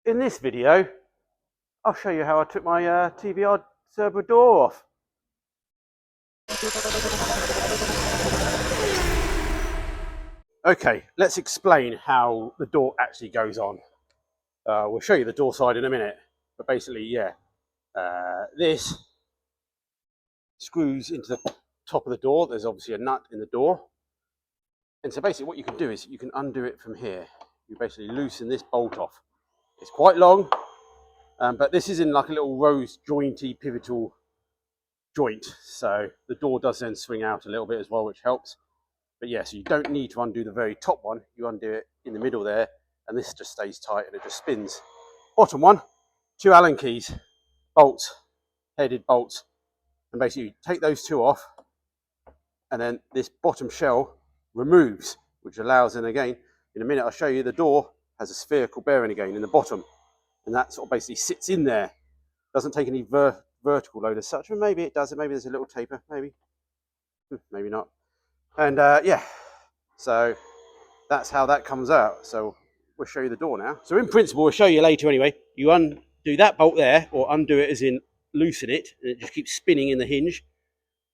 In this video, I'll show you how I took my TVR Cerbera door off. Okay, let's explain how the door actually goes on. We'll show you the door side in a minute, but basically, yeah, this screws into the top of the door. There's obviously a nut in the door. And so basically what you can do is you can undo it from here. You basically loosen this bolt off. It's quite long, but this is in like a little rose jointy pivotal joint. So the door does then swing out a little bit as well, which helps. But yeah, so you don't need to undo the very top one. You undo it in the middle there, and this just stays tight and it just spins. Bottom one, 2 Allen keys, bolts, headed bolts. And basically you take those 2 off, and then this bottom shell removes, which allows, and again, in a minute I'll show you, the door has a spherical bearing again in the bottom. And that sort of basically sits in there. Doesn't take any vertical load as such. Or maybe it does, maybe there's a little taper, maybe. Maybe not. And yeah, so that's how that comes out. So we'll show you the door now. So in principle, we'll show you later anyway. You undo that bolt there, or undo it as in loosen it, and it just keeps spinning in the hinge.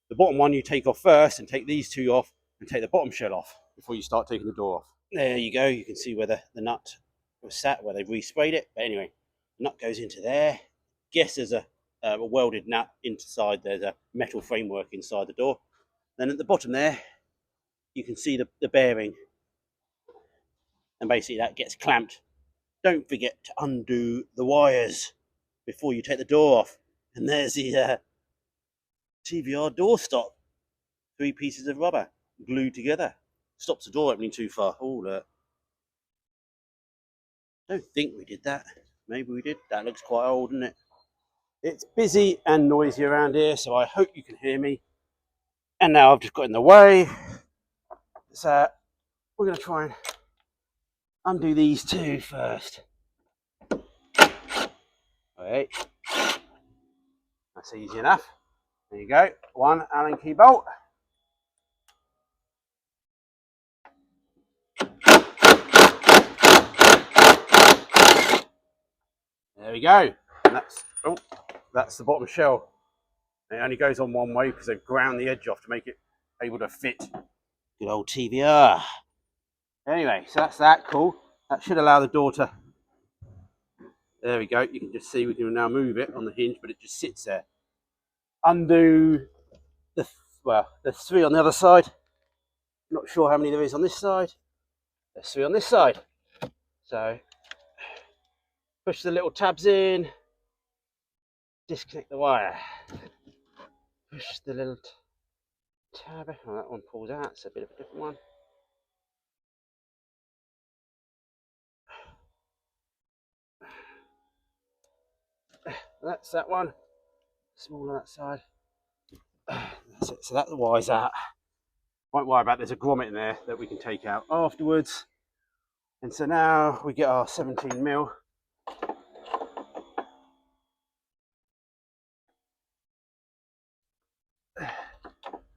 The bottom one you take off first, and take these 2 off, and take the bottom shell off before you start taking the door off. There you go. You can see where the nut was sat, where they've resprayed it. But anyway, the nut goes into there. Guess there's a welded nut inside. There's a metal framework inside the door. Then at the bottom there, you can see the bearing, and basically that gets clamped. Don't forget to undo the wires before you take the door off. And there's the TVR door stop. 3 pieces of rubber glued together. Stops the door opening too far. Oh, look. Don't think we did that. Maybe we did. That looks quite old, doesn't it? It's busy and noisy around here, so I hope you can hear me. And now I've just got in the way. So we're going to try and undo these 2 first. Okay. That's easy enough. There you go. 1 Allen key bolt. There we go. And that's the bottom shell. And it only goes on one way because they've ground the edge off to make it able to fit. Good old TVR. Anyway, so that's that. Cool. That should allow the door to... There we go. You can just see we can now move it on the hinge, but it just sits there. Undo there's 3 on the other side. Not sure how many there is on this side. There's 3 on this side. So push the little tabs in. Disconnect the wire. Push the little tab. Oh, that one pulls out. It's a bit of a different one. That's that one. Smaller that side. That's it. So that the wire's out. Won't worry about. There's a grommet in there that we can take out afterwards. And so now we get our 17mm.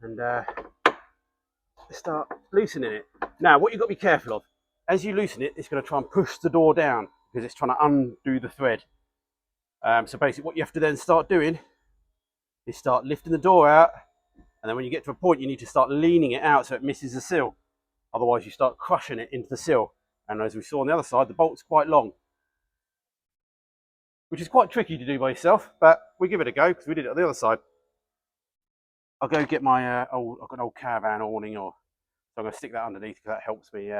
And start loosening it. Now, what you've got to be careful of, as you loosen it, it's going to try and push the door down because it's trying to undo the thread. So basically what you have to then start doing is start lifting the door out, and then when you get to a point, you need to start leaning it out so it misses the sill. Otherwise, you start crushing it into the sill. And as we saw on the other side, the bolt's quite long, which is quite tricky to do by yourself, but we give it a go because we did it on the other side. I'll go get my I've got an old caravan awning, so I'm going to stick that underneath because that helps me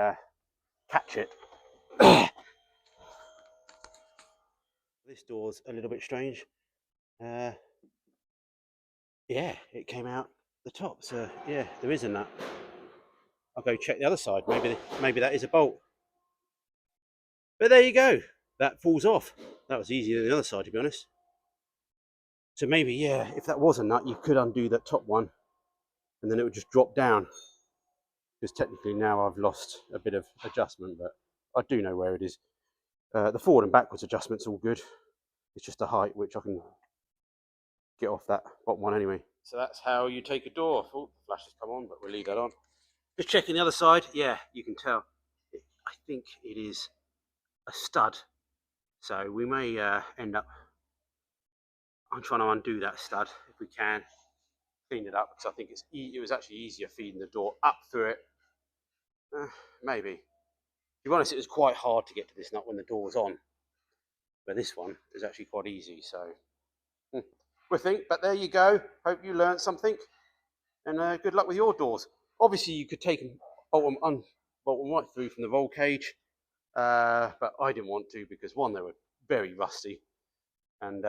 catch it. This door's a little bit strange. Yeah, it came out the top, so yeah, there is a nut. I'll go check the other side. Maybe that is a bolt. But there you go. That falls off. That was easier than the other side, to be honest. So maybe, yeah, if that was a nut, you could undo that top one, and then it would just drop down. Because technically now I've lost a bit of adjustment, but I do know where it is. The forward and backwards adjustment's all good. It's just the height, which I can get off that bottom one anyway. So that's how you take a door off. Oh, the flash has come on, but we'll leave that on. Just checking the other side. Yeah, you can tell. I think it is a stud So we may end up, I'm trying to undo that stud if we can, clean it up, because I think it was actually easier feeding the door up through it. Maybe. To be honest, it was quite hard to get to this nut when the door was on. But this one is actually quite easy, so we'll think. But there you go. Hope you learned something, and good luck with your doors. Obviously, you could take them, bolt them right through from the roll cage, but I didn't want to because one, they were very rusty, and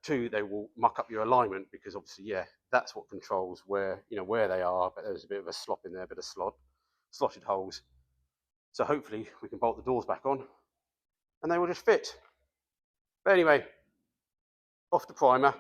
two, they will muck up your alignment because obviously, yeah, that's what controls where they are. But there's a bit of a slop in there, a bit of slotted holes. So hopefully, we can bolt the doors back on, and they will just fit. But anyway, off the primer.